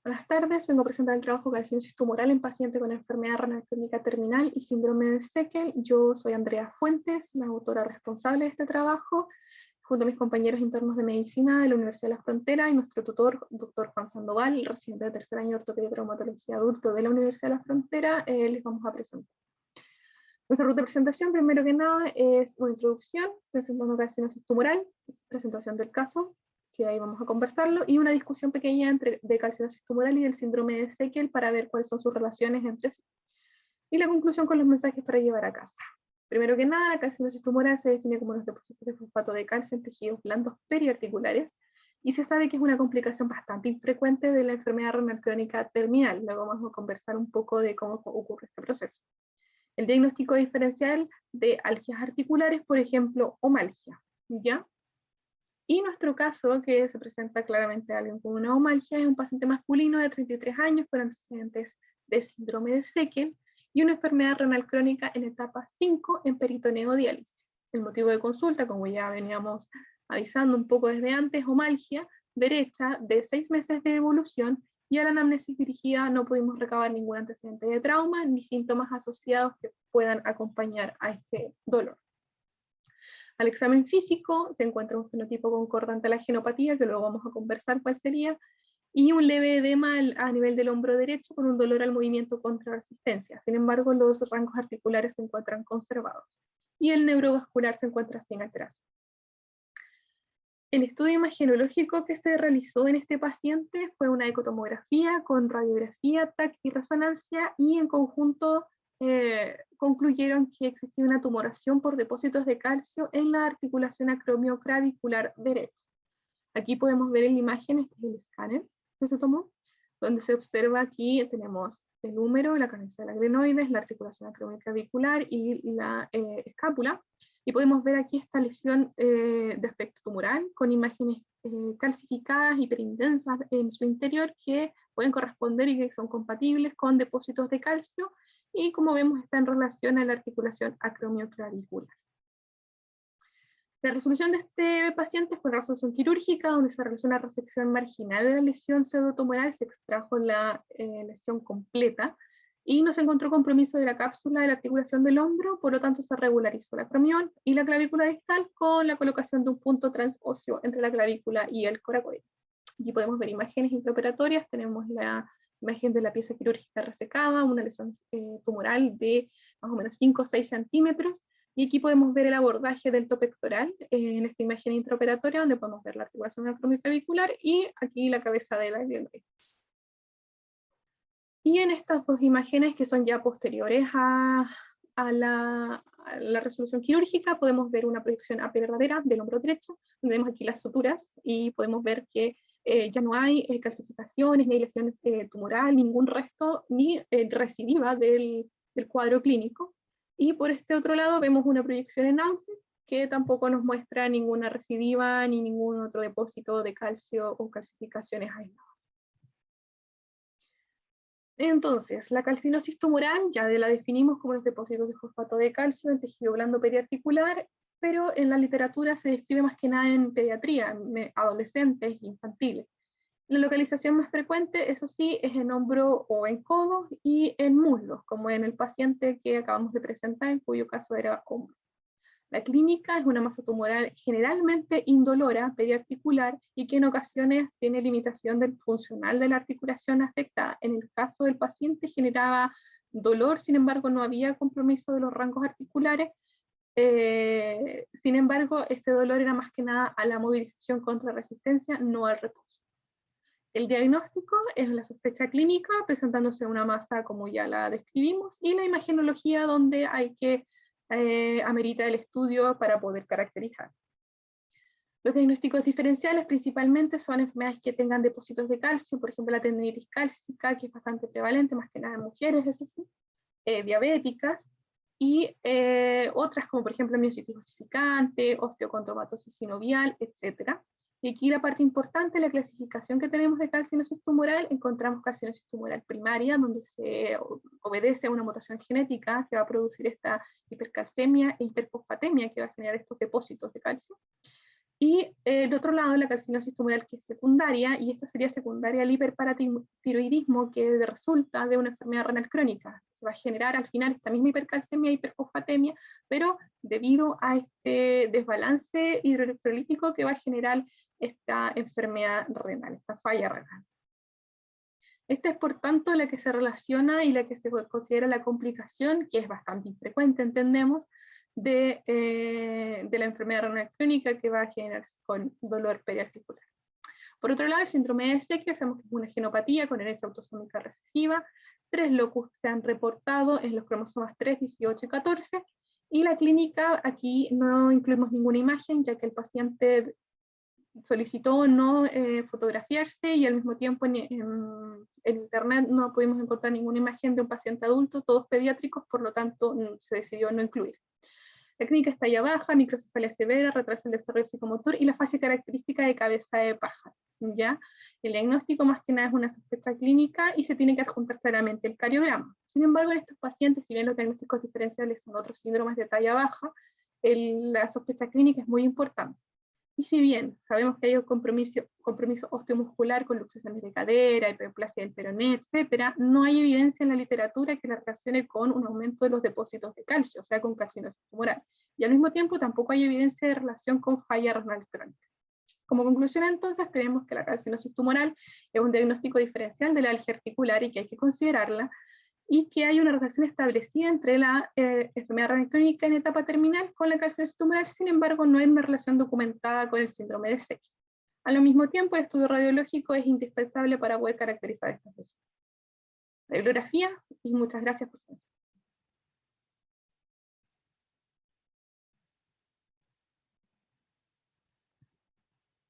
Buenas tardes, vengo a presentar el trabajo calcinosis tumoral en paciente con enfermedad renal crónica terminal y síndrome de Seckel. Yo soy Andrea Fuentes, la autora responsable de este trabajo, junto a mis compañeros internos de medicina de la Universidad de la Frontera y nuestro tutor, doctor Juan Sandoval, residente de tercer año de ortopedia y traumatología adulto de la Universidad de la Frontera, les vamos a presentar. Nuestra ruta de presentación, primero que nada, es una introducción, presentando calcinosis tumoral, presentación del caso, que ahí vamos a conversarlo, y una discusión pequeña de calcinosis tumoral y el síndrome de Seckel para ver cuáles son sus relaciones entre sí. Y la conclusión con los mensajes para llevar a casa. Primero que nada, la calcinosis tumoral se define como los depósitos de fosfato de calcio en tejidos blandos periarticulares, y se sabe que es una complicación bastante infrecuente de la enfermedad renal crónica terminal. Luego vamos a conversar un poco de cómo ocurre este proceso. El diagnóstico diferencial de algias articulares, por ejemplo, omalgia, ¿ya? Y nuestro caso, que se presenta claramente a alguien con una omalgia, es un paciente masculino de 33 años con antecedentes de síndrome de Seckel y una enfermedad renal crónica en etapa 5 en peritoneodiálisis. El motivo de consulta, como ya veníamos avisando un poco desde antes, omalgia derecha de 6 meses de evolución, y a la anamnesis dirigida no pudimos recabar ningún antecedente de trauma ni síntomas asociados que puedan acompañar a este dolor. Al examen físico se encuentra un fenotipo concordante a la genopatía, que luego vamos a conversar cuál sería, y un leve edema a nivel del hombro derecho con un dolor al movimiento contra resistencia. Sin embargo, los rangos articulares se encuentran conservados y el neurovascular se encuentra sin alteración. El estudio imagenológico que se realizó en este paciente fue una ecotomografía con radiografía, TAC y resonancia, y en conjunto concluyeron que existía una tumoración por depósitos de calcio en la articulación acromioclavicular derecha. Aquí podemos ver en la imagen, este es el escáner que se tomó, donde se observa aquí, tenemos el húmero, la cabeza de la glenoides, la articulación acromioclavicular y la escápula. Y podemos ver aquí esta lesión de aspecto tumoral con imágenes calcificadas, hiperintensas en su interior, que pueden corresponder y que son compatibles con depósitos de calcio, y como vemos está en relación a la articulación acromioclavicular. La resolución de este paciente fue una resolución quirúrgica, donde se realizó una resección marginal de la lesión pseudotumoral, se extrajo la lesión completa, y no se encontró compromiso de la cápsula de la articulación del hombro, por lo tanto se regularizó la acromión y la clavícula distal con la colocación de un punto transóseo entre la clavícula y el coracoide. Aquí podemos ver imágenes intraoperatorias, tenemos la imagen de la pieza quirúrgica resecada, una lesión tumoral de más o menos 5 o 6 centímetros, y aquí podemos ver el abordaje del tope pectoral en esta imagen intraoperatoria, donde podemos ver la articulación acromioclavicular y aquí la cabeza de la glenoide. Y en estas dos imágenes, que son ya posteriores a la resolución quirúrgica, podemos ver una proyección apiradera del hombro derecho, donde vemos aquí las suturas, y podemos ver que ya no hay calcificaciones, ni hay lesiones tumoral, ningún resto, ni recidiva del cuadro clínico. Y por este otro lado vemos una proyección en auge, que tampoco nos muestra ninguna recidiva, ni ningún otro depósito de calcio o calcificaciones aisladas. Entonces, la calcinosis tumoral ya la definimos como los depósitos de fosfato de calcio en tejido blando periarticular, pero en la literatura se describe más que nada en pediatría, en adolescentes e infantiles. La localización más frecuente, eso sí, es en hombro o en codo y en muslos, como en el paciente que acabamos de presentar, en cuyo caso era hombro. La clínica es una masa tumoral generalmente indolora, periarticular, y que en ocasiones tiene limitación del funcional de la articulación afectada. En el caso del paciente generaba dolor, sin embargo no había compromiso de los rangos articulares. Sin embargo, este dolor era más que nada a la movilización contra resistencia, no al reposo. El diagnóstico es la sospecha clínica, presentándose una masa como ya la describimos, y la imagenología, donde hay que amerita el estudio para poder caracterizar. Los diagnósticos diferenciales principalmente son enfermedades que tengan depósitos de calcio, por ejemplo la tendinitis cálcica, que es bastante prevalente, más que nada en mujeres, eso sí, diabéticas, y otras como por ejemplo miositis osificante, osteocontromatosis sinovial, etc. Y aquí la parte importante, la clasificación que tenemos de calcinosis tumoral, encontramos calcinosis tumoral primaria, donde se obedece a una mutación genética que va a producir esta hipercalcemia e hiperfosfatemia, que va a generar estos depósitos de calcio. Y el otro lado, la calcinosis tumoral, que es secundaria, y esta sería secundaria al hiperparatiroidismo, que resulta de una enfermedad renal crónica. Se va a generar al final esta misma hipercalcemia, hiperfosfatemia, pero debido a este desbalance hidroelectrolítico que va a generar esta enfermedad renal, esta falla renal. Esta es, por tanto, la que se relaciona y la que se considera la complicación, que es bastante infrecuente, entendemos, de la enfermedad renal crónica, que va a generarse con dolor periarticular. Por otro lado, el síndrome de Séquia, sabemos que es una genopatía con herencia autosómica recesiva. 3 locus se han reportado en los cromosomas 3, 18 y 14, y la clínica, aquí no incluimos ninguna imagen, ya que el paciente solicitó no fotografiarse, y al mismo tiempo en internet no pudimos encontrar ninguna imagen de un paciente adulto, todos pediátricos, por lo tanto se decidió no incluir. La clínica es talla baja, microcefalia severa, retraso del desarrollo psicomotor y la fase característica de cabeza de pájaro. ¿Ya? El diagnóstico más que nada es una sospecha clínica y se tiene que adjuntar claramente el cariograma. Sin embargo, en estos pacientes, si bien los diagnósticos diferenciales son otros síndromes de talla baja, la sospecha clínica es muy importante. Y si bien sabemos que hay un compromiso osteomuscular con luxaciones de cadera, hiperplasia del peroné, etc., no hay evidencia en la literatura que la relacione con un aumento de los depósitos de calcio, o sea, con calcinosis tumoral. Y al mismo tiempo tampoco hay evidencia de relación con falla renal crónica. Como conclusión, entonces, tenemos que la calcinosis tumoral es un diagnóstico diferencial de la alergia articular y que hay que considerarla, y que hay una relación establecida entre la enfermedad renal crónica en etapa terminal con la calcinosis tumoral. Sin embargo, no hay una relación documentada con el síndrome de Séquia. Al mismo tiempo, el estudio radiológico es indispensable para poder caracterizar estas lesiones. Radiografía, y muchas gracias por su atención.